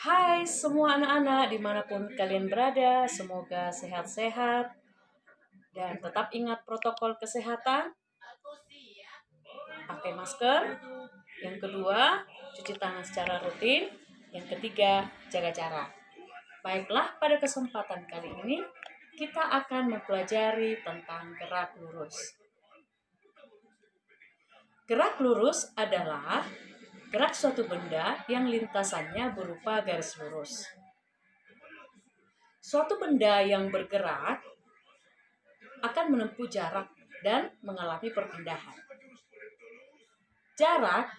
Hai semua anak-anak dimanapun kalian berada, semoga sehat-sehat dan tetap ingat protokol kesehatan, pakai masker, yang kedua cuci tangan secara rutin, yang ketiga jaga jarak. Baiklah, pada kesempatan kali ini kita akan mempelajari tentang gerak lurus. Gerak lurus adalah gerak suatu benda yang lintasannya berupa garis lurus. Suatu benda yang bergerak akan menempuh jarak dan mengalami perpindahan. Jarak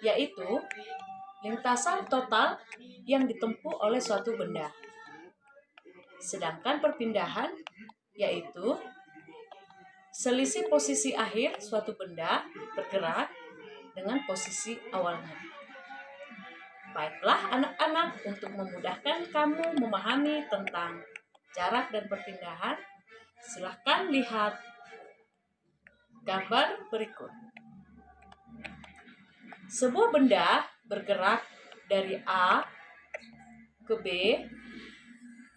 yaitu lintasan total yang ditempuh oleh suatu benda. Sedangkan perpindahan yaitu selisih posisi akhir suatu benda bergerak dengan posisi awalnya. Baiklah anak-anak, untuk memudahkan kamu memahami tentang jarak dan perpindahan, silahkan lihat gambar berikut. Sebuah benda bergerak dari A ke B,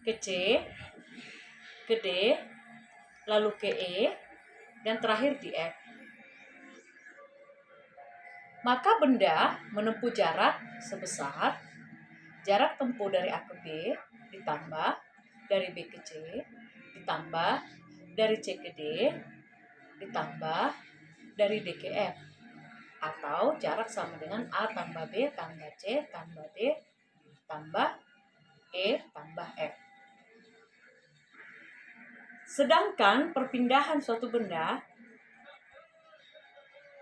ke C, ke D, lalu ke E, dan terakhir di F. Maka benda menempuh jarak sebesar jarak tempuh dari A ke B ditambah dari B ke C ditambah dari C ke D ditambah dari D ke F, atau jarak sama dengan A tambah B tambah C tambah D tambah E tambah F. Sedangkan perpindahan suatu benda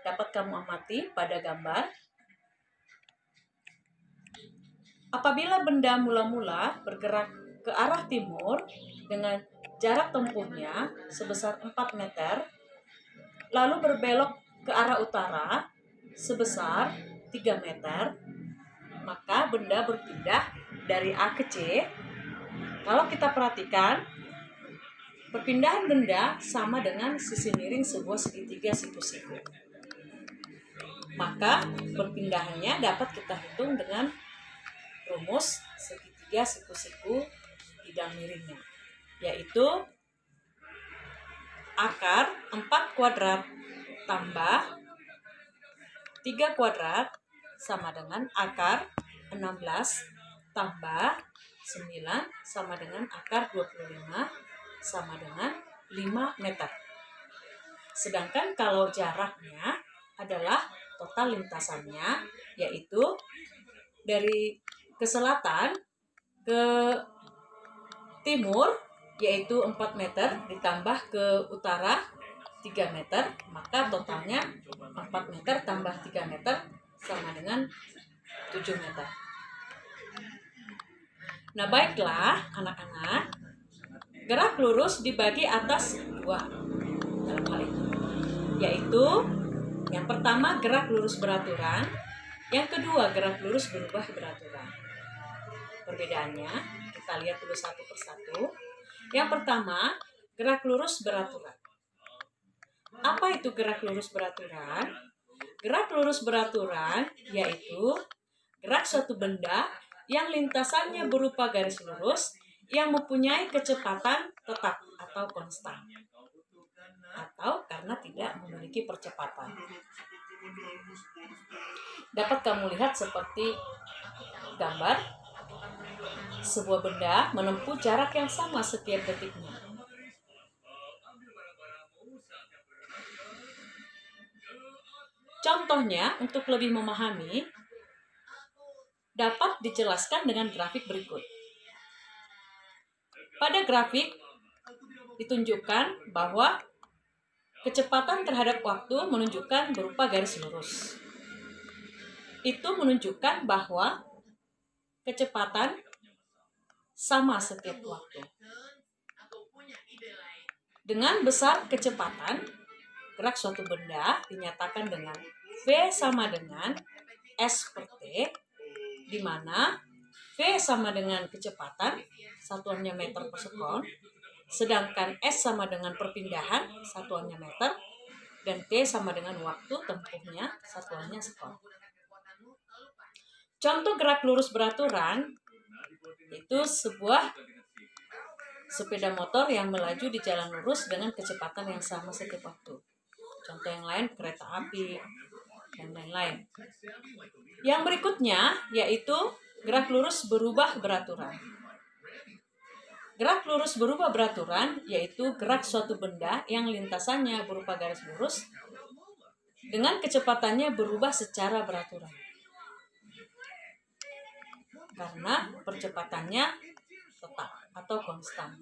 dapat kamu amati pada gambar. Apabila benda mula-mula bergerak ke arah timur dengan jarak tempuhnya sebesar 4 meter, lalu berbelok ke arah utara sebesar 3 meter, maka benda berpindah dari A ke C. Kalau kita perhatikan, perpindahan benda sama dengan sisi miring sebuah segitiga siku-siku. Maka perpindahannya dapat kita hitung dengan rumus segitiga siku-siku bidang miringnya, yaitu akar 4 kuadrat tambah 3 kuadrat sama dengan akar 16 tambah 9 sama dengan akar 25 sama dengan 5 meter. Sedangkan kalau jaraknya adalah total lintasannya, yaitu dari ke selatan ke timur yaitu 4 meter ditambah ke utara 3 meter, maka totalnya 4 meter tambah 3 meter sama dengan 7 meter. Nah baiklah anak-anak, gerak lurus dibagi atas 2 dalam hal ini, yaitu yang pertama gerak lurus beraturan, yang kedua gerak lurus berubah beraturan. Perbedaannya kita lihat dulu satu persatu. Yang pertama, gerak lurus beraturan. Apa itu gerak lurus beraturan? Gerak lurus beraturan yaitu gerak suatu benda yang lintasannya berupa garis lurus yang mempunyai kecepatan tetap atau konstan, atau karena tidak memiliki percepatan. Dapat kamu lihat seperti gambar, sebuah benda menempuh jarak yang sama setiap detiknya. Contohnya, untuk lebih memahami, dapat dijelaskan dengan grafik berikut. Pada grafik ditunjukkan bahwa kecepatan terhadap waktu menunjukkan berupa garis lurus. Itu menunjukkan bahwa kecepatan sama setiap waktu. Dengan besar kecepatan, gerak suatu benda dinyatakan dengan V sama dengan S per T, di mana V sama dengan kecepatan, satuannya meter per sekon, sedangkan S sama dengan perpindahan, satuannya meter, dan T sama dengan waktu tempuhnya, satuannya sekon. Contoh gerak lurus beraturan Itu sebuah sepeda motor yang melaju di jalan lurus dengan kecepatan yang sama setiap waktu. Contoh yang lain, kereta api, dan lain-lain. Yang berikutnya yaitu gerak lurus berubah beraturan. Gerak lurus berubah beraturan yaitu gerak suatu benda yang lintasannya berupa garis lurus dengan kecepatannya berubah secara beraturan. Karena percepatannya tetap atau konstan.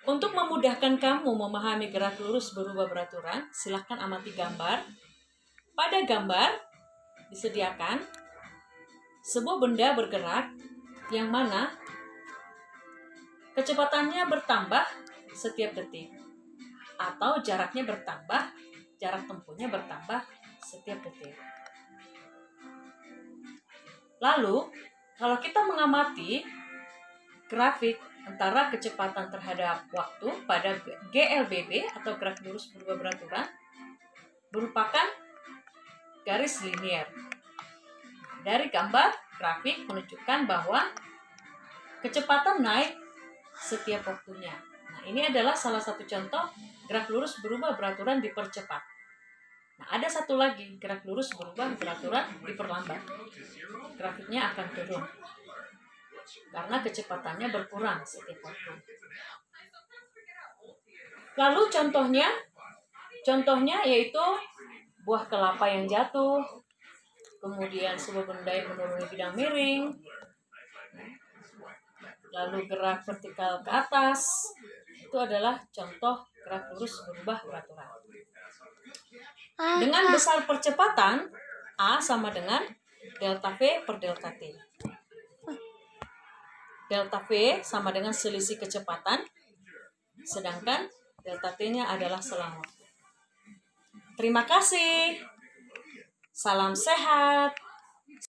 Untuk memudahkan kamu memahami gerak lurus berubah beraturan, silahkan amati gambar. Pada gambar disediakan sebuah benda bergerak yang mana kecepatannya bertambah setiap detik atau jaraknya bertambah, jarak tempuhnya bertambah setiap detik. Lalu, kalau kita mengamati grafik antara kecepatan terhadap waktu pada GLBB atau gerak lurus berubah beraturan merupakan garis linier. Dari gambar grafik menunjukkan bahwa kecepatan naik setiap waktunya. Nah, ini adalah salah satu contoh gerak lurus berubah beraturan dipercepat. Nah, ada satu lagi gerak lurus berubah beraturan diperlambat. Grafiknya akan turun karena kecepatannya berkurang setiap waktu. Lalu contohnya yaitu buah kelapa yang jatuh, kemudian sebuah benda yang menuruni bidang miring, lalu gerak vertikal ke atas. Itu adalah contoh gerak lurus berubah beraturan. Dengan besar percepatan, A sama dengan delta V per delta T. Delta V sama dengan selisih kecepatan, sedangkan delta T-nya adalah selang waktu. Terima kasih. Salam sehat.